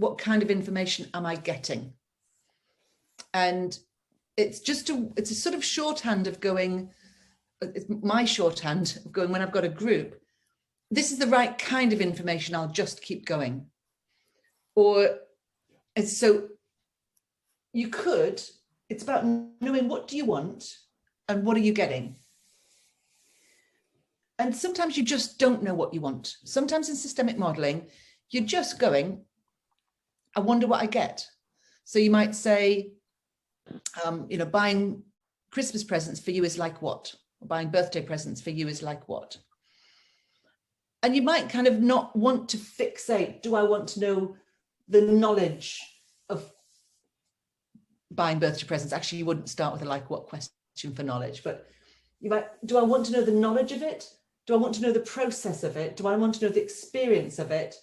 what kind of information am I getting? And it's a sort of shorthand of going, it's my shorthand of going when I've got a group, this is the right kind of information, I'll just keep going. Or, and so you could, it's about knowing what do you want and what are you getting? And sometimes you just don't know what you want. Sometimes in systemic modeling, you're just going, I wonder what I get. So you might say, buying Christmas presents for you is like what? Or buying birthday presents for you is like what? And you might kind of not want to fixate, do I want to know the knowledge of buying birthday presents? Actually, you wouldn't start with a like what question for knowledge, but you might, do I want to know the knowledge of it? Do I want to know the process of it? Do I want to know the experience of it?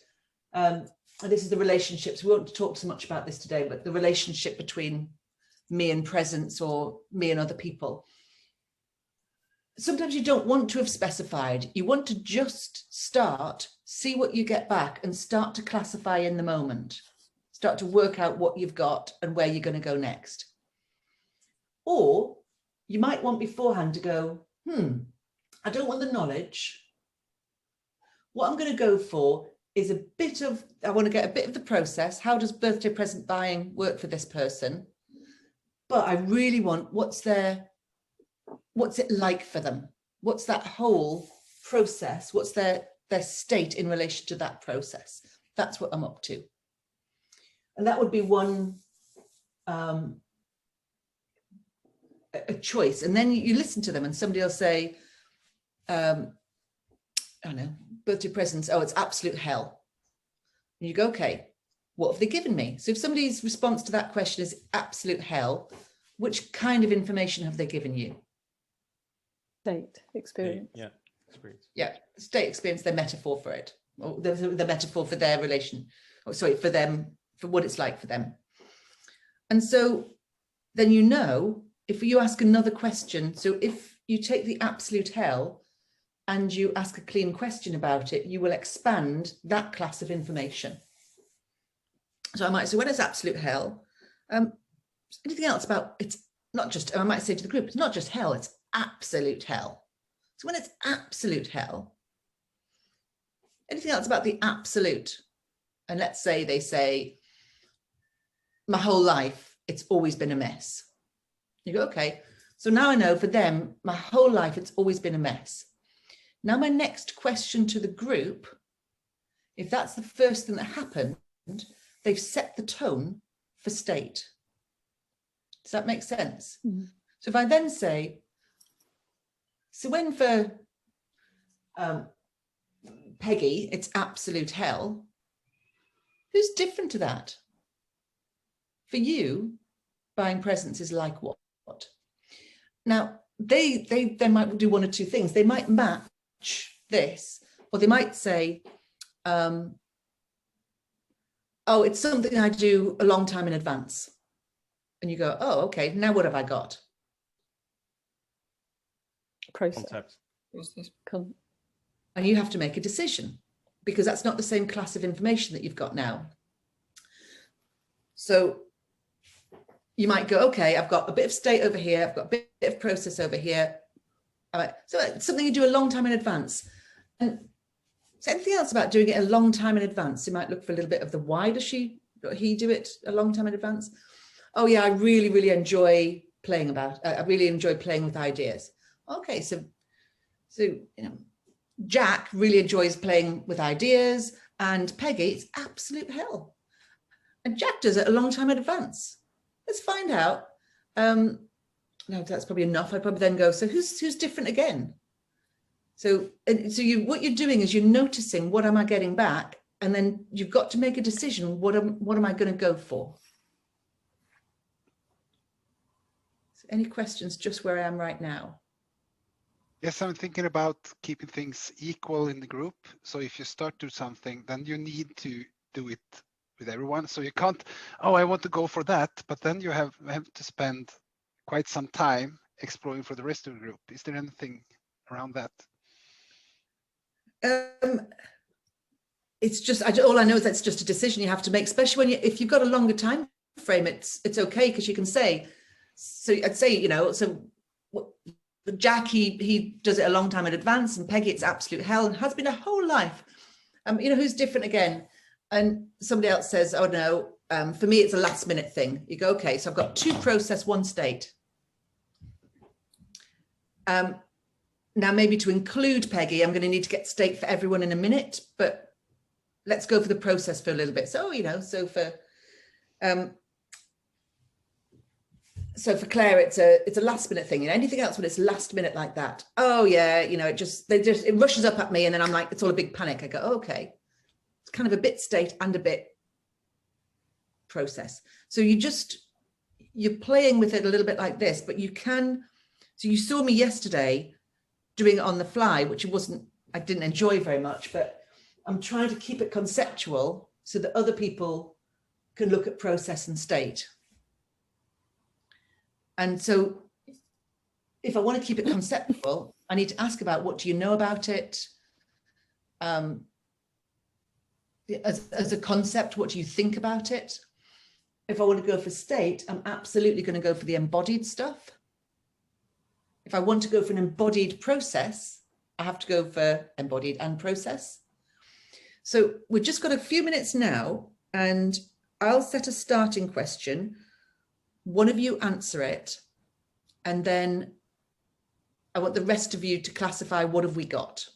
And this is the relationships. We won't talk so much about this today, but the relationship between me and presents or me and other people. Sometimes you don't want to have specified. You want to just start, see what you get back and start to classify in the moment. Start to work out what you've got and where you're going to go next. Or you might want beforehand to go, I don't want the knowledge. What I'm going to go for is a bit of, I want to get a bit of the process. How does birthday present buying work for this person? But I really want, what's it like for them? What's that whole process? What's their state in relation to that process? That's what I'm up to. And that would be one, a choice. And then you listen to them and somebody will say, I don't know, birthday presents, oh, it's absolute hell. And you go, okay, what have they given me? So if somebody's response to that question is absolute hell, which kind of information have they given you? State experience. Yeah, experience. Yeah, state experience, their metaphor for it, or the metaphor for their relation, or sorry, for them, for what it's like for them. And so then you know, if you ask another question, so if you take the absolute hell and you ask a clean question about it, you will expand that class of information. So I might say, when it's absolute hell, anything else about, it's not just, I might say to the group, it's not just hell, it's absolute hell. So when it's absolute hell, anything else about the absolute? And let's say they say, my whole life, it's always been a mess. You go, okay, so now I know for them, my whole life, it's always been a mess. Now my next question to the group, if that's the first thing that happened, they've set the tone for state. Does that make sense? Mm-hmm. So if I then say, so when for Peggy, it's absolute hell, who's different to that? For you, buying presents is like what? Now, they might do one or two things. They might match this, or they might say, oh, it's something I do a long time in advance. And you go, oh, okay, now what have I got? Process. And you have to make a decision because that's not the same class of information that you've got now. So you might go, okay, I've got a bit of state over here, I've got a bit of process over here. So it's something you do a long time in advance. And so anything else about doing it a long time in advance? You might look for a little bit of the why does he do it a long time in advance? Oh yeah, I really, really enjoy playing I really enjoy playing with ideas. Okay, so Jack really enjoys playing with ideas, and Peggy, it's absolute hell. And Jack does it a long time in advance. Let's find out. No, that's probably enough. I'd probably then go, so who's different again? So what you're doing is you're noticing what am I getting back, and then you've got to make a decision. What am I going to go for? So any questions just where I am right now? Yes, I'm thinking about keeping things equal in the group. So if you start to do something, then you need to do it with everyone. So you can't, oh, I want to go for that, but then you have to spend quite some time exploring for the rest of the group. Is there anything around that? it's just, all I know is that's just a decision you have to make, especially when if you've got a longer time frame, it's okay, because you can say, so I'd say, you know, so Jack, he does it a long time in advance, and Peggy, it's absolute hell and has been a whole life. You know, who's different again? And somebody else says, oh no, for me, it's a last minute thing. You go, okay, so I've got 2 process, 1 state. Now, maybe to include Peggy, I'm going to need to get state for everyone in a minute, but let's go for the process for a little bit. So, you know, so for Claire, it's a last minute thing. You know, anything else when it's last minute like that? Oh yeah, you know, it rushes up at me, and then I'm like, it's all a big panic. I go, oh, okay, it's kind of a bit state and a bit process. So you're playing with it a little bit like this, but you can. So you saw me yesterday doing it on the fly, which I didn't enjoy very much, but I'm trying to keep it conceptual so that other people can look at process and state. And so if I want to keep it conceptual, I need to ask about, what do you know about it? As a concept, what do you think about it? If I want to go for state, I'm absolutely going to go for the embodied stuff. If I want to go for an embodied process, I have to go for embodied and process. So we've just got a few minutes now, and I'll set a starting question. One of you answer it, and then I want the rest of you to classify, what have we got?